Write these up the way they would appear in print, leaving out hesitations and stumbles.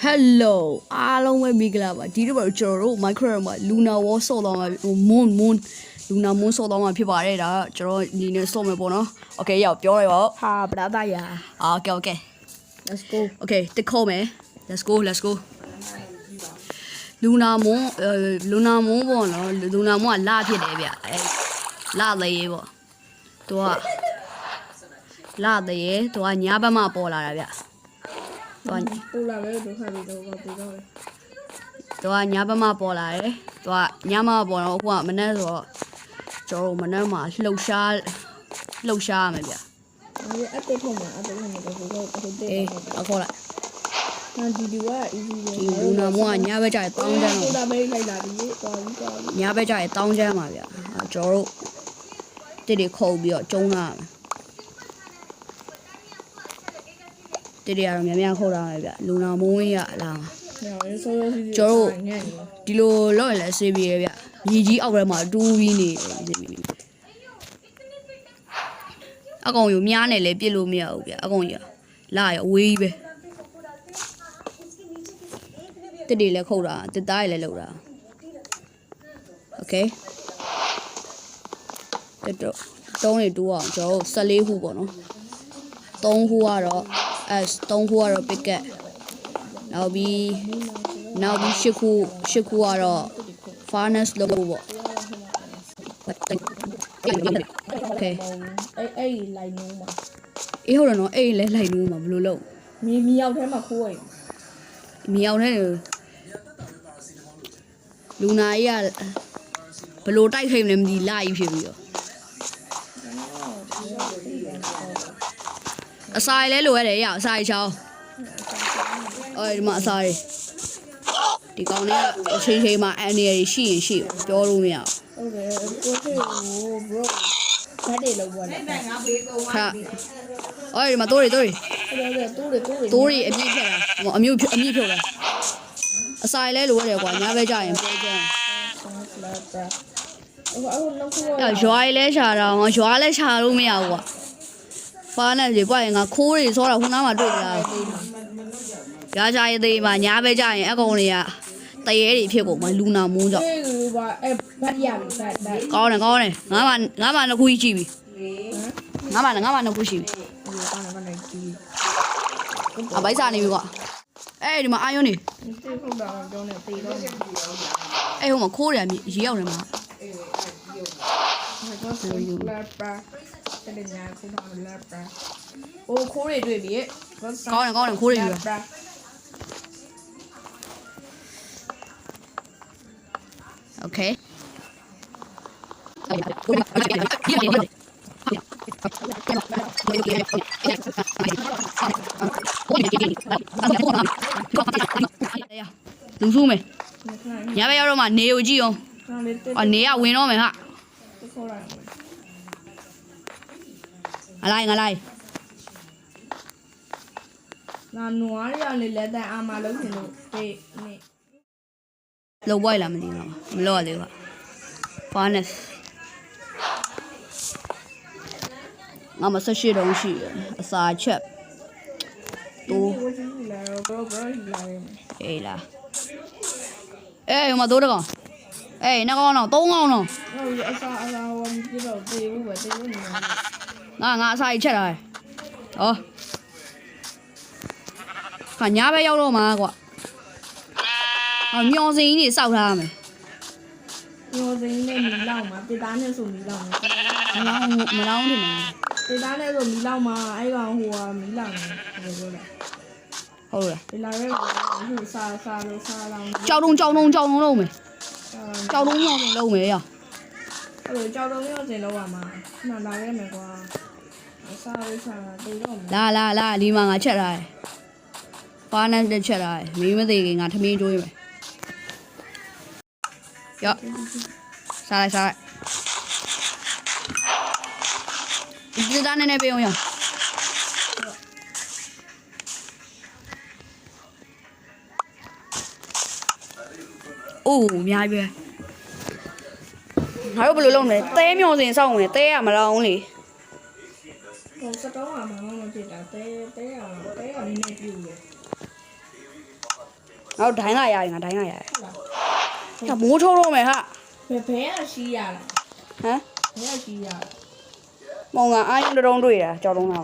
Hello အားလုံးပဲမိကြပါဒီတော့ကျွန်တော်တို့ Minecraft မှာ Luna Wall ဆော့တော့မှာ Moon Luna Moon ဆော့တော့မှာဖြစ်ပါတယ်ဒါကျွန်တော်ဒီနေ့ဆော့မယ်ပေါ့နော် Okay ရောက်ပြောရပါဟာဗလာသားရ Okay Let's go Okay တက်ခေါ်မယ် Let's go Luna Moon ပေါ့နော် Luna Moon ကလာဖြစ်တယ်ဗျအဲလာလေပေါ့သူကလာတယ်သူကညာဘက်မှာပေါ်လာတာဗျပူလာပဲဒုက္ခတွေတော့ပူတော့တယ်သူကညာဘက်မှာပေါ်လာတယ်သူကညမှာပေါ်တော့အခုကမနေ့ဆိုတော့ကျွန်တော်မနေ့မှာလှုပ်ရှားရမယ်ဗျဒီအတက်ထုံးမှာတော့ဟိုတဲ့အခုလိုက်ဒီက easy ပဲဒီလူနာမောကညာဘက်ကျရင်တောင်းချမ်းတော့ဒါပဲလိုက်လာဒီတော်ပြီညာဘက်ကျရင်တောင်းချမ်းပါဗျကျွန်တော်တို့တစ်တွေခုတ်ပြီးတော့ကျုံးလာတစ်တွေကတော့များခုတ်လာမယ်ဗျလူနာမုံးရလာကျွန်တော်ဒီလိုလောက်ရလဲဆေးပြေဗျမြေကြီးအောက်ထဲမှာတူးပြီးနေအကောင်ယူများနေလဲပြစ်လို့မရဘူးဗျအကောင်ကြီးလာရအဝေးကြီးပဲတစ်တွေလည်းခုတ်တာတစ်သားတွေလည်းလောက်တာ Okay တော့တုံးတွေတူအောင်ကျွန်တော်14ခုပေါ့နော်3ခုကတော့3ခုကတော့ picket နောက်ပြီး8ခုကတော့ furnace လုပ်ဖို့ပေါ့ Okay အဲ့လိုက်နိုးမှာအေးဟုတ်တယ်နော်အဲ့လဲလိုက်နိုးမှာဘယ်လိုလုပ်မြေရောက်ထဲမှာခိုးရင်မြေရောက်ထဲလူနာကြီးကဘယ်လိုတိုက်ခိုင်းလဲမသိလာကြီးဖြစ်ပြီးတော့အစာလဲလိုရတယ်ရအစာချောင်းဒီမှာအစာဒီကောင်လေးကအချိန်မှာအန်ရီရှိရင်ရှိပြောလို့မရဟုတ်တယ်ကိုဖေကို bro ဓာတ်တွေလောက်ပေါ်လာငါဘေးကုန်းဟာဒီမှာတိုးတွေအပြည့်ဖြတ်တာအမြင့်ဖြုတ်တာအစာလဲလိုရတယ်ကွာညာဘက်ကြရင်ပြောကြရွာလဲရှာတာရွာလဲရှာလို့မရဘူးကွာဖားနဲ့ဒီကွာရင်ငါခိုးတွေစောတာခုနကမှတွေ့ကြတာရာချာရသေးမှာညာဘက်ကြရင်အကောင်တွေကတရေတွေဖြစ်ကုန်မှာလူနာမိုးကြောင့်ဘတ်ရပြီဘတ်ကောင်းတယ်ငါမှနှစ်ခုကြီးကြည့်ပြီငါမှနှစ်ခုရှိပြီအဘိုက်စားနေပြီကွာဒီမှာအာယွန်းနေတေးဖုတ်တာကြောင်းနဲ့တေးတော့ဟိုမှာခိုးတယ်ရေရောက်တယ်မှာလာပါတဲ့ညာခုနကလာပါခိုးတွေတွေ့ပြီကောင်းတယ်ခိုးတွေပြီOkay. လူစုမယ်ညဘက်ရောက်တော့မှနေကိုကြည့်အောင်နေကဝင်တော့မယ်ဟာအလိုက်ငါနွားရနေလက်တန်အာမလုံးရှင်လို့နေလောက်ပွိုက်လာမသိဘူးမလောက်ရသေးဘူး furnace ငါမဆက်ရှိတော့ရှိအစာချက်တူအေးလားဟိုမှာတိုးတကောင်နှစ်ကောင်တော့3ကောင်တော့ဟုတ်အစာဟိုပြတော့တေးဘူးပဲတေးလို့နေငါအစာကြီးချက်တာဟောခါညာပဲရောက်တော့မှာကွာမျောစင်းကြီးတွေစောက်ထားရမယ်မျောစင်းနဲ့မီလောက်မှာတေသားနဲ့ဆိုမီလောက်မှာမလောင်းနေမှာတေသားနဲ့ဆိုမီလောက်မှာအဲ့ကောင်ဟိုကမီလောက်နေဘယ်လိုလဲဟုတ်လားဒီလာရဲဟိုစားလို့စားလောင်းကြောက်တုံးလုံးမယ်ကြောက်တုံးမျောစင်းလုံးမယ်ရအဲ့လိုကြောက်တုံးမျောစင်းလုံးပါမှာနာလာရဲမယ်ကွာစားတေတော့လာဒီမှာငါချက်ထားတယ်ပါနဲ့တက်ချက်ထားတယ်မင်းမသေးခင်ငါထမင်းကျွေးမယ်ရောစားလိုက်ဒီသားနဲ့ပေးအောင်ရအိုးအများကြီးပဲငါတို့ဘယ်လိုလုပ်မလဲတဲမျောစင်စောင့်ဝင်တဲရမလောင်းလေဟိုစတော့မှာမဖြစ်တာတဲရနည်းနည်းပြူတယ် ငါတို့ဒိုင်းလာရရင်ငါဒိုင်းလာရတယ်ဟာမိုးထိုးတော့မယ်ဟာ ဘယ်ကရှိရလား ဟမ် ဘယ်ကရှိရလား မောင်ကအားရုံတုံးတွေ့တာကြောက်တုံးလာ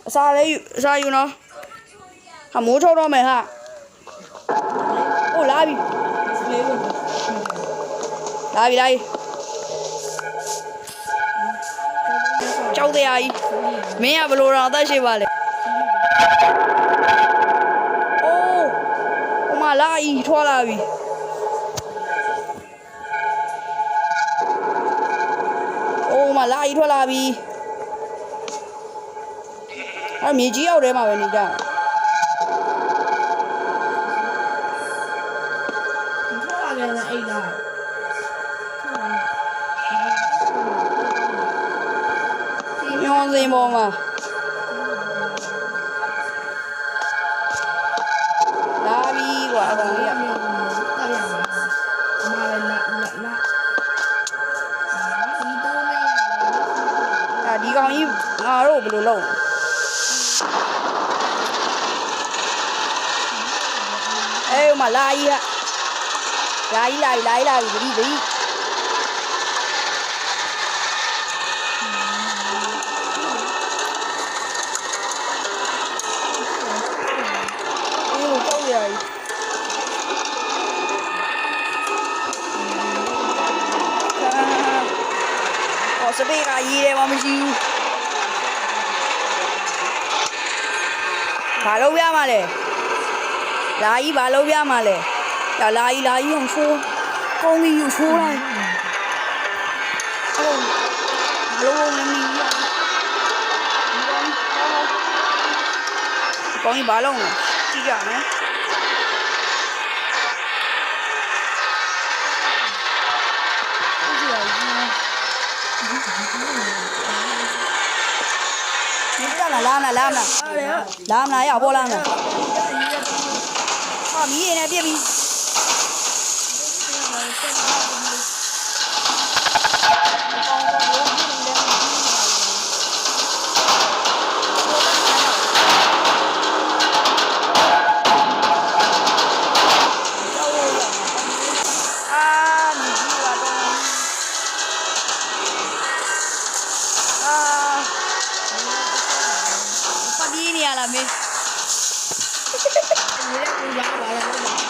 အစာလေးအစာယူနော်ဟာမိုးထိုးတော့မယ်ဟာဟိုလာပြီ လေးဝင် လာပြီကြောက်တရားကြီးမင်းကဘလို့တော့အသက်ရှိပါလေအိုးဟိုမှာလာကြီးထွားလာပြီအိုးမှာလာကြီးထွားလာပြီအဲ့မြေကြီးရောက်ထဲမှာပဲနေကြတယ် ထောက်ရတယ်အိတ်လား ညောင်းစင်ပေါ်မှာလာပြီကွာအကောင်ကြီးက တက်ရမယ်အမလည်းလာဒီတော့မရ ဒီကောင်ကြီးငါတို့ဘယ်လိုလုပ်အေးမလာကြီးဟာလာကြီးလာပြီတတိအေးကိုကြောက်ရည်အော်စပေးကရေးတယ်မမရှိဘူးဘာလုပ်ရမှာလဲလာကြီးဘာလုပ်ရမှာလဲလာကြီးအောင်ဆိုးကောင်းကြီးယူဆိုးလိုက်အော်ဘာလုပ်လဲမင်းကြီးကောင်းကြီးဘာလုပ်လဲကြည့်ကြမယ်လာမလားရပေါ်လာမလားဟာမီးရနေပြပြီမင်း ရေးရကူလာပါလား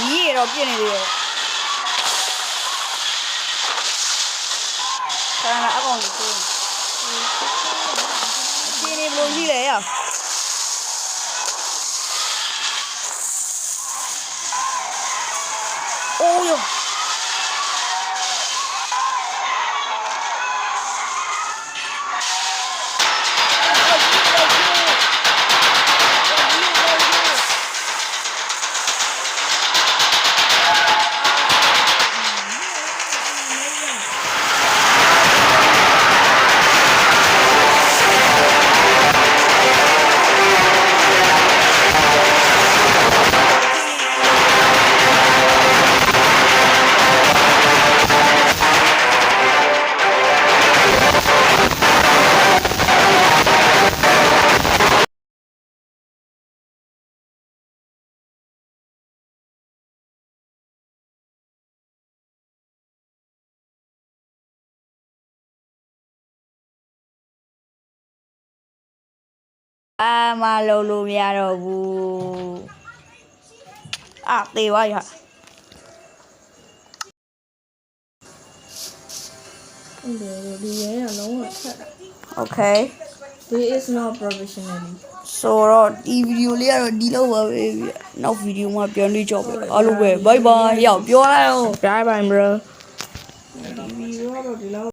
မီးရတော့ပြည့်နေတယ်ဆရာကအကောင်ကြီးဆိုရှင်းနေဘလို့ကြီးလဲရအိုးယော အာမလုံးလို့မရတော့ဘူးအာတေးပါရ ဒီရဲကလုံးဝထက်တာ Okay This is not professionally so တော့ဒီဗီဒီယိုလေးကတော့ဒီလောက်ပါပဲနောက်ဗီဒီယိုမှာပြန်တွေ့ကြပါအားလုံးပဲ bye bye ရောက်ပြောလိုက်အောင် Bye bye bro ဒီဗီဒီယိုကတော့ဒီလောက်